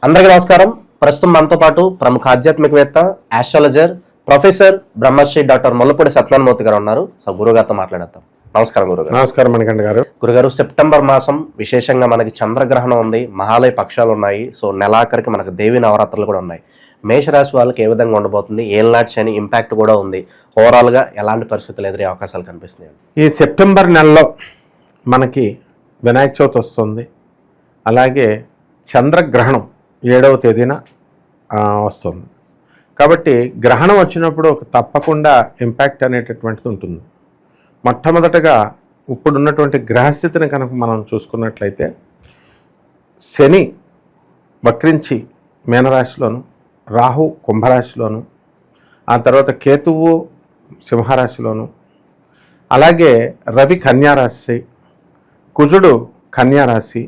అందరికీ నమస్కారం. ప్రస్తుతం మనతో పాటు ప్రముఖ ఆధ్యాత్మికవేత్త, astrologer, professor Brahmasri doctor Mullapudi Satyanarayanamurthy గారు ఉన్నారు. సో గురుగారితో మాట్లాడతాం. నమస్కారం గురుగారు. నమస్కారం మణికంఠ గారు. గురుగారు, సెప్టెంబర్ మాసం విశేషంగా మనకి చంద్రగ్రహణం ఉంది, మహాలయ పక్షాలు ఉన్నాయి. సో నెలాఖరికి మనకు దేవి నవరాత్రులు కూడా ఉన్నాయి. మేషరాశి వాళ్ళకి ఏ విధంగా ఉండబోతుంది, ఏళ్ళనాటి శని ఇంపాక్ట్ కూడా ఉంది, ఓవరాల్గా ఎలాంటి పరిస్థితులు ఎదురే అవకాశాలు కనిపిస్తున్నాయి? ఈ సెప్టెంబర్ నెలలో మనకి వినాయక చవితి వస్తుంది. అలాగే చంద్రగ్రహణం 7వ తేదీన వస్తుంది. కాబట్టి గ్రహణం వచ్చినప్పుడు తప్పకుండా ఇంపాక్ట్ అనేటటువంటిది ఉంటుంది. మొట్టమొదటగా ఇప్పుడున్నటువంటి గ్రహస్థితిని కనుక మనం చూసుకున్నట్లయితే శని వక్రించి మీనరాశిలోను, రాహు కుంభరాశిలోను, ఆ తర్వాత కేతువు సింహరాశిలోను, అలాగే రవి కన్యారాశి, కుజుడు కన్యారాశి,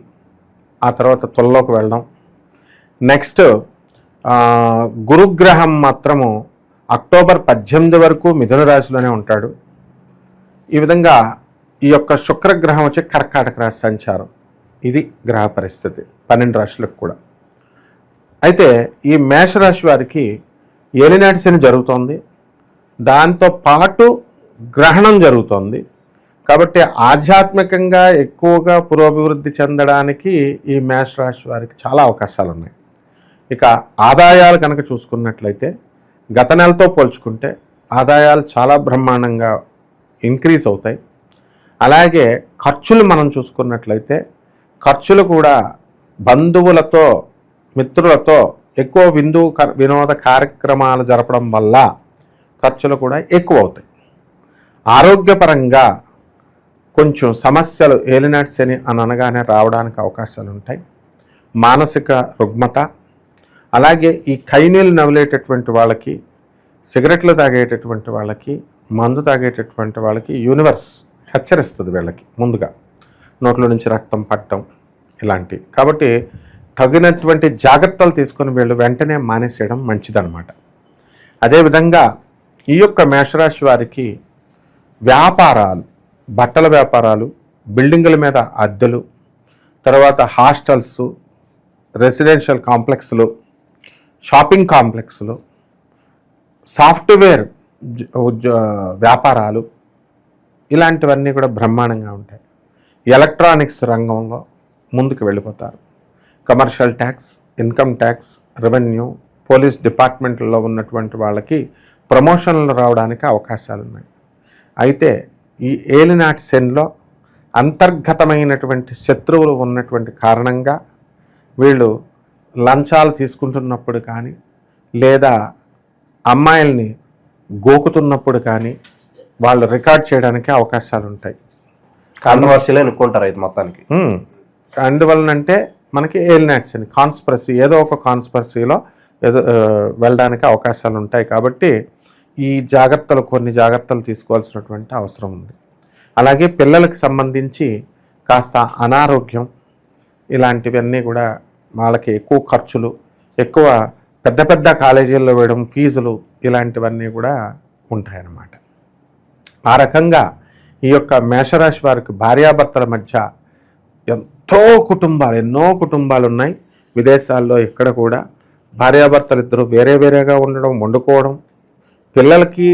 ఆ తర్వాత తులలోకి వెళ్ళడం. నెక్స్ట్ గురుగ్రహం మాత్రము అక్టోబర్ 18 వరకు మిథున రాశిలోనే ఉంటాడు. ఈ విధంగా ఈ యొక్క శుక్రగ్రహం వచ్చి కర్కాటక రాశి సంచారం. ఇది గ్రహ పరిస్థితి 12 రాశులకు కూడా. అయితే ఈ మేషరాశి వారికి ఏలినాటి శని జరుగుతోంది, దాంతో పాటు గ్రహణం జరుగుతోంది. కాబట్టి ఆధ్యాత్మికంగా ఎక్కువగా పురోభివృద్ధి చెందడానికి ఈ మేషరాశి వారికి చాలా అవకాశాలు ఉన్నాయి. ఇక ఆదాయాలు కనుక చూసుకున్నట్లయితే గత నెలతో పోల్చుకుంటే ఆదాయాలు చాలా బ్రహ్మాండంగా ఇంక్రీజ్ అవుతాయి. అలాగే ఖర్చులు మనం చూసుకున్నట్లయితే ఖర్చులు కూడా బంధువులతో, మిత్రులతో ఎక్కువ వినోద కార్యక్రమాలు జరపడం వల్ల ఖర్చులు కూడా ఎక్కువ అవుతాయి. ఆరోగ్యపరంగా కొంచెం సమస్యలు ఏలినాటి శని అని అనగానే రావడానికి అవకాశాలు ఉంటాయి. మానసిక రుగ్మత, అలాగే ఈ కైనీళ్ళు నవ్వులేటటువంటి వాళ్ళకి, సిగరెట్లు తాగేటటువంటి వాళ్ళకి, మందు తాగేటటువంటి వాళ్ళకి యూనివర్స్ హెచ్చరిస్తుంది వీళ్ళకి ముందుగా, నోట్ల నుంచి రక్తం పట్టడం ఇలాంటివి. కాబట్టి తగినటువంటి జాగ్రత్తలు తీసుకొని వీళ్ళు వెంటనే మానేసేయడం మంచిదన్నమాట. అదేవిధంగా ఈ యొక్క మేషరాశి వారికి వ్యాపారాలు, బట్టల వ్యాపారాలు, బిల్డింగుల మీద అద్దెలు, తర్వాత హాస్టల్స్, రెసిడెన్షియల్ కాంప్లెక్స్లు, షాపింగ్ కాంప్లెక్స్లు, సాఫ్ట్వేర్ వ్యాపారాలు, ఇలాంటివన్నీ కూడా బ్రహ్మాండంగా ఉంటాయి. ఎలక్ట్రానిక్స్ రంగంలో ముందుకు వెళ్ళిపోతారు. Commercial tax, income tax, revenue, police డిపార్ట్మెంట్లో ఉన్నటువంటి వాళ్ళకి ప్రమోషన్లు రావడానికి అవకాశాలు ఉన్నాయి. అయితే ఈ ఏలినాటి శనిలో అంతర్గతమైనటువంటి శత్రువులు ఉన్నటువంటి కారణంగా వీళ్ళు లంచాలు తీసుకుంటున్నప్పుడు కానీ, లేదా అమ్మాయిల్ని గోకుతున్నప్పుడు కానీ వాళ్ళు రికార్డ్ చేయడానికి అవకాశాలు ఉంటాయి. కాంట్రవర్సీలే అనుకుంటారు అయితే మొత్తానికి. అందువలనంటే మనకి ఏలినాటి శని కాన్స్పరసీ, ఏదో ఒక కాన్స్పరసీలో వెళ్ళడానికి అవకాశాలు ఉంటాయి. కాబట్టి ఈ కొన్ని జాగ్రత్తలు తీసుకోవాల్సినటువంటి అవసరం ఉంది. అలాగే పిల్లలకు సంబంధించి కాస్త అనారోగ్యం, ఇలాంటివన్నీ కూడా వాళ్ళకి ఎక్కువ ఖర్చులు, ఎక్కువ పెద్ద పెద్ద కాలేజీల్లో వేయడం, ఫీజులు, ఇలాంటివన్నీ కూడా ఉంటాయన్నమాట. ఆ రకంగా ఈ యొక్క మేషరాశి వారికి భార్యాభర్తల మధ్య ఎన్నో కుటుంబాలు ఉన్నాయి. విదేశాల్లో ఇక్కడ కూడా భార్యాభర్తలు ఇద్దరు వేరే వేరేగా ఉండడం, వండుకోవడం, పిల్లలకి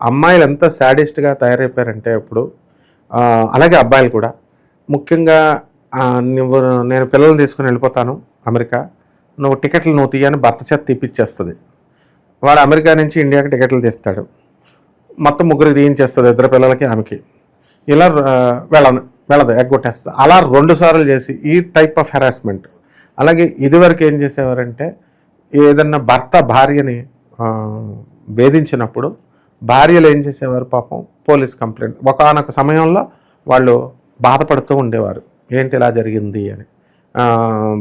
అమ్మాయిలు ఎంత శాడిస్ట్గా తయారైపోయారంటే ఇప్పుడు, అలాగే అబ్బాయిలు కూడా. ముఖ్యంగా నేను పిల్లల్ని తీసుకుని వెళ్ళిపోతాను అమెరికా, నువ్వు టికెట్లు నువ్వు తీయని భర్త చేత తీపిచ్చేస్తుంది. వాడు అమెరికా నుంచి ఇండియాకి టికెట్లు తీస్తాడు, మొత్తం ముగ్గురికి తీయించేస్తుంది, ఇద్దరు పిల్లలకి ఆమెకి. ఇలా వెళ్ళదు, ఎగ్గొట్టేస్తుంది. అలా 2 సార్లు చేసి ఈ టైప్ ఆఫ్ హెరాస్మెంట్. అలాగే ఇదివరకు ఏం చేసేవారంటే ఏదన్నా భర్త భార్యని వేధించినప్పుడు భార్యలు ఏం చేసేవారు, పాపం పోలీస్ కంప్లైంట్. ఒకానొక సమయంలో వాళ్ళు బాధపడుతూ ఉండేవారు, ఏంటి ఇలా జరిగింది అని.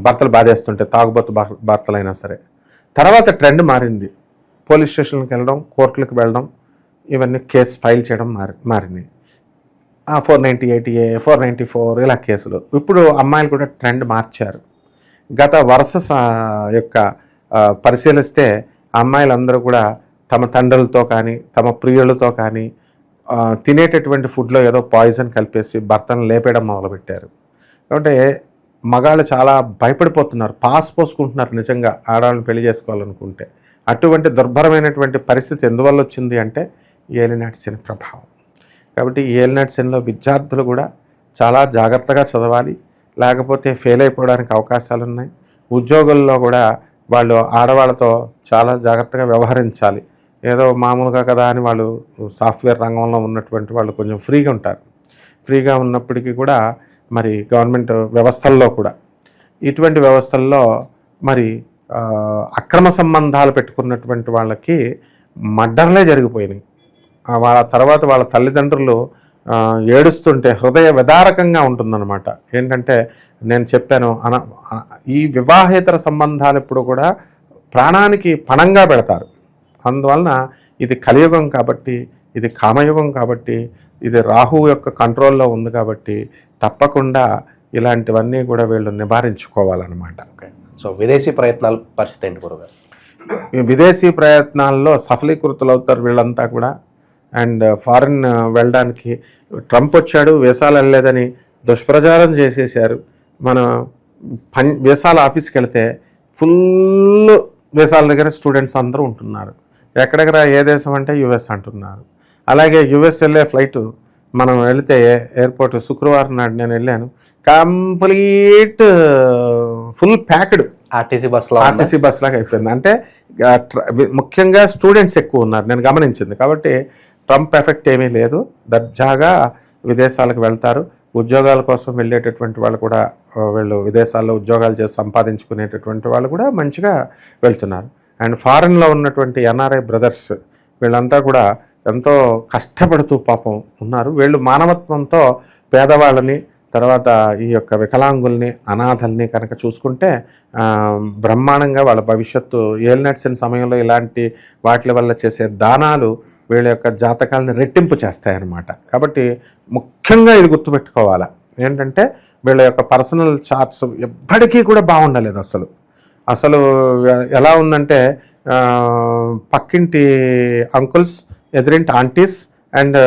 భర్తలు బాధేస్తుంటే, తాగుబోతు భర్తలైనా సరే. తర్వాత ట్రెండ్ మారింది, పోలీస్ స్టేషన్కి వెళ్ళడం, కోర్టులకు వెళ్ళడం, ఇవన్నీ కేసు ఫైల్ చేయడం మారినాయి. 498A, 494 ఇలా కేసులు. ఇప్పుడు అమ్మాయిలు కూడా ట్రెండ్ మార్చారు. గత వరుస యొక్క పరిశీలిస్తే అమ్మాయిలందరూ కూడా తమ తండ్రులతో కానీ, తమ ప్రియులతో కానీ తినేటటువంటి ఫుడ్లో ఏదో పాయిజన్ కలిపేసి భర్తను లేపేయడం మొదలుపెట్టారు. కాబట్టి మగాళ్ళు చాలా భయపడిపోతున్నారు, పాస్ పోసుకుంటున్నారు నిజంగా ఆడవాళ్ళని పెళ్లి చేసుకోవాలనుకుంటే. అటువంటి దుర్భరమైనటువంటి పరిస్థితి ఎందువల్ల వచ్చింది అంటే ఏలినాటి శని ప్రభావం. కాబట్టి ఏలినాటి శనిలో విద్యార్థులు కూడా చాలా జాగ్రత్తగా చదవాలి, లేకపోతే ఫెయిల్ అయిపోవడానికి అవకాశాలు ఉన్నాయి. ఉద్యోగుల్లో కూడా వాళ్ళు ఆడవాళ్ళతో చాలా జాగ్రత్తగా వ్యవహరించాలి. ఏదో మామూలుగా కదా అని వాళ్ళు సాఫ్ట్వేర్ రంగంలో ఉన్నటువంటి వాళ్ళు కొంచెం ఫ్రీగా ఉంటారు. ఫ్రీగా ఉన్నప్పటికీ కూడా మరి గవర్నమెంట్ వ్యవస్థల్లో కూడా ఇటువంటి వ్యవస్థల్లో మరి అక్రమ సంబంధాలు పెట్టుకున్నటువంటి వాళ్ళకి మర్డర్లే జరిగిపోయినాయి. వాళ్ళ తర్వాత వాళ్ళ తల్లిదండ్రులు ఏడుస్తుంటే హృదయ విదారకంగా ఉంటుందన్నమాట. ఏంటంటే నేను చెప్పాను, ఈ వివాహేతర సంబంధాలు ఎప్పుడు కూడా ప్రాణానికి పణంగా పెడతారు. అందువలన ఇది కలియుగం కాబట్టి, ఇది కామయుగం కాబట్టి, ఇది రాహువు యొక్క కంట్రోల్లో ఉంది కాబట్టి తప్పకుండా ఇలాంటివన్నీ కూడా వీళ్ళు నివారించుకోవాలన్నమాట. సో విదేశీ ప్రయత్నాల పరిస్థితి ఏంటి గురుగారు? విదేశీ ప్రయత్నాల్లో సఫలీకృతులు అవుతారు వీళ్ళంతా కూడా. అండ్ ఫారిన్ వెళ్ళడానికి ట్రంప్ వచ్చాడు, వీసాలు వెళ్ళలేదని దుష్ప్రచారం చేసేసారు. మన వీసాల ఆఫీస్కి వెళితే ఫుల్ వీసాల దగ్గర స్టూడెంట్స్ అందరూ ఉంటున్నారు. ఎక్కడెక్కడ ఏ దేశం అంటే యుఎస్ అంటున్నారు. అలాగే యుఎస్ వెళ్ళే ఫ్లైటు మనం వెళితే ఎయిర్పోర్ట్ శుక్రవారం నాడు నేను వెళ్ళాను, complete full packed RTC bus లాగా అయిపోయింది. అంటే ముఖ్యంగా స్టూడెంట్స్ ఎక్కువ ఉన్నారు నేను గమనించింది. కాబట్టి ట్రంప్ ఎఫెక్ట్ ఏమీ లేదు, దర్జాగా విదేశాలకు వెళ్తారు. ఉద్యోగాల కోసం వెళ్ళేటటువంటి వాళ్ళు కూడా వీళ్ళు విదేశాల్లో ఉద్యోగాలు చేసి సంపాదించుకునేటటువంటి వాళ్ళు కూడా మంచిగా వెళ్తున్నారు. అండ్ ఫారిన్లో ఉన్నటువంటి ఎన్ఆర్ఐ బ్రదర్స్ వీళ్ళంతా కూడా ఎంతో కష్టపడుతూ పాపం ఉన్నారు. వీళ్ళు మానవత్వంతో పేదవాళ్ళని, తర్వాత ఈ యొక్క వికలాంగుల్ని, అనాథల్ని కనుక చూసుకుంటే బ్రహ్మాండంగా వాళ్ళ భవిష్యత్తు ఏలినాటి శని సమయంలో ఇలాంటి వాటి వల్ల చేసే దానాలు వీళ్ళ యొక్క జాతకాలని రెట్టింపు చేస్తాయన్నమాట. కాబట్టి ముఖ్యంగా ఇది గుర్తుపెట్టుకోవాలి ఏంటంటే వీళ్ళ యొక్క పర్సనల్ చార్ట్స్ ఎప్పటికీ కూడా బాగుండలేదు. అసలు ఎలా ఉందంటే పక్కింటి అంకుల్స్, ఎదురింటి ఆంటీస్ అండ్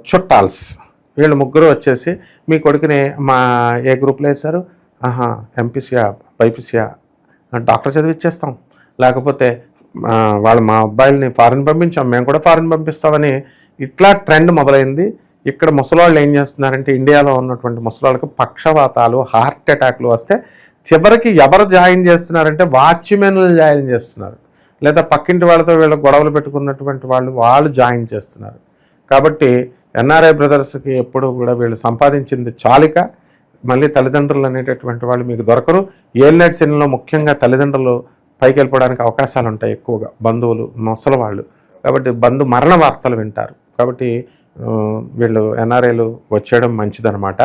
చుట్టాల్స్ వీళ్ళు ముగ్గురు వచ్చేసి మీ కొడుకుని మా ఏ గ్రూప్లో వేశారు, ఎంపీసీయా బైపీసీయా, డాక్టర్ చదివిచ్చేస్తాం, లేకపోతే వాళ్ళు మా అబ్బాయిల్ని ఫారిన్ పంపించాం, మేము కూడా ఫారిన్ పంపిస్తామని ఇట్లా ట్రెండ్ మొదలైంది. ఇక్కడ ముసలాళ్ళు ఏం చేస్తున్నారంటే ఇండియాలో ఉన్నటువంటి ముసలాళ్ళకు పక్షవాతాలు, హార్ట్ అటాక్లు వస్తే చివరికి ఎవరు జాయిన్ చేస్తున్నారంటే వాచ్మెన్లు జాయిన్ చేస్తున్నారు, లేదా పక్కింటి వాళ్ళతో వీళ్ళు గొడవలు పెట్టుకున్నటువంటి వాళ్ళు జాయిన్ చేస్తున్నారు. కాబట్టి ఎన్ఆర్ఐ బ్రదర్స్కి ఎప్పుడు కూడా వీళ్ళు సంపాదించింది చాలిక, మళ్ళీ తల్లిదండ్రులు అనేటటువంటి వాళ్ళు మీకు దొరకరు. ఏలినాటి శనిలో ముఖ్యంగా తల్లిదండ్రులు పైకి వెళ్ళిపోవడానికి అవకాశాలు ఉంటాయి ఎక్కువగా, బంధువులు, ముసలివాళ్ళు. కాబట్టి మరణ వార్తలు వింటారు. కాబట్టి వీళ్ళు ఎన్ఆర్ఐలు వచ్చేయడం మంచిదన్నమాట.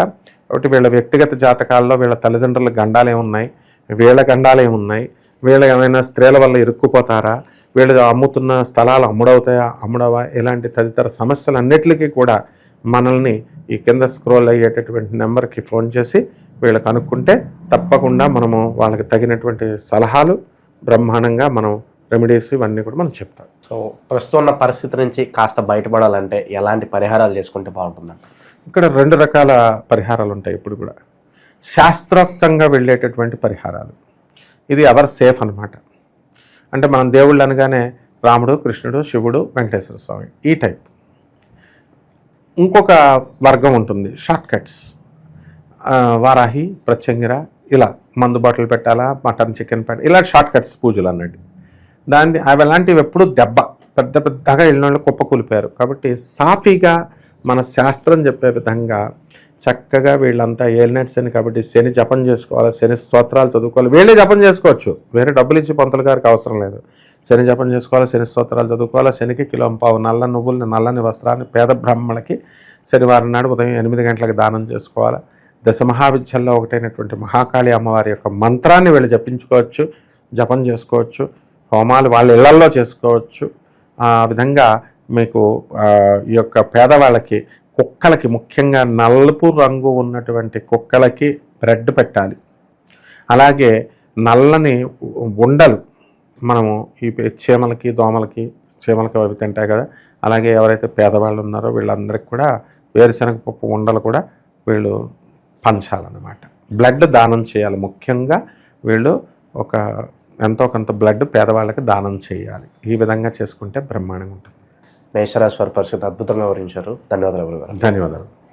కాబట్టి వీళ్ళ వ్యక్తిగత జాతకాల్లో వీళ్ళ తల్లిదండ్రుల గండాలేమున్నాయి, వీళ్ళ గండాలేమున్నాయి, వీళ్ళు ఏమైనా స్త్రీల వల్ల ఇరుక్కుపోతారా, వీళ్ళు అమ్ముతున్న స్థలాలు అమ్ముడవా, ఇలాంటి తదితర సమస్యలన్నిటికీ కూడా మనల్ని ఈ కింద స్క్రోల్ అయ్యేటటువంటి నెంబర్కి ఫోన్ చేసి వీళ్ళకి అనుకుంటే తప్పకుండా మనము వాళ్ళకి తగినటువంటి సలహాలు బ్రహ్మాండంగా మనం రెమెడీస్ ఇవన్నీ కూడా మనం చెప్తాం. సో ప్రస్తుతం ఉన్న పరిస్థితి నుంచి కాస్త బయటపడాలంటే ఎలాంటి పరిహారాలు చేసుకుంటే బాగుంటుందండి? ఇక్కడ 2 రకాల పరిహారాలు ఉంటాయి. ఇప్పుడు కూడా శాస్త్రోక్తంగా వెళ్ళేటటువంటి పరిహారాలు, ఇది ఎవర్ సేఫ్ అనమాట. అంటే మనం దేవుళ్ళు అనగానే రాముడు, కృష్ణుడు, శివుడు, వెంకటేశ్వర స్వామి ఈ టైప్. ఇంకొక వర్గం ఉంటుంది షార్ట్ కట్స్, వారాహి, ప్రత్యంగిర, ఇలా మందు బాటిల్ పెట్టాలా, మటన్ చికెన్ పెట్టాలి, ఇలా షార్ట్ కట్స్ పూజలు అన్నట్టు. అవి అలాంటివి ఎప్పుడు పెద్దగా వెళ్ళిన కుప్ప కూలిపోయారు. కాబట్టి సాఫీగా మన శాస్త్రం చెప్పే విధంగా చక్కగా వీళ్ళంతా ఏలినాటి శని కాబట్టి శని జపం చేసుకోవాలి, శని స్తోత్రాలు చదువుకోవాలి. వీళ్ళే జపం చేసుకోవచ్చు, వేరే డబ్బులు ఇచ్చి పంతుల గారికి అవసరం లేదు. శని జపం చేసుకోవాలి, శని స్తోత్రాలు చదువుకోవాలి. శనికి కిలోంపావు నల్ల నువ్వుల్ని, నల్లని వస్త్రాన్ని పేద బ్రాహ్మణులకి శనివారం నాడు ఉదయం 8 గంటలకు దానం చేసుకోవాలి. దశ మహావిద్యల్లో ఒకటైనటువంటి మహాకాళి అమ్మవారి యొక్క మంత్రాన్ని వీళ్ళు జపం చేసుకోవచ్చు. హోమాలు వాళ్ళ ఇళ్లల్లో చేసుకోవచ్చు. ఆ విధంగా మీకు ఈ యొక్క పేదవాళ్ళకి, కుక్కలకి, ముఖ్యంగా నలుపు రంగు ఉన్నటువంటి కుక్కలకి బ్రెడ్ పెట్టాలి. అలాగే నల్లని ఉండలు మనము ఈ చీమలకి, దోమలకి, చీమలకి అవి తింటాయి కదా, అలాగే ఎవరైతే పేదవాళ్ళు ఉన్నారో వీళ్ళందరికీ కూడా వేరుశనగ పప్పు ఉండలు కూడా వీళ్ళు పంచాలన్నమాట. బ్లడ్ దానం చేయాలి. ముఖ్యంగా వీళ్ళు ఒక ఎంతో కొంత బ్లడ్ పేదవాళ్ళకి దానం చేయాలి. ఈ విధంగా చేసుకుంటే బ్రహ్మాండంగా ఉంటుంది. మేషరాశి వారి పరిస్థితి అద్భుతంగా వివరించారు. ధన్యవాదాలు గురుగారు. ధన్యవాదాలు.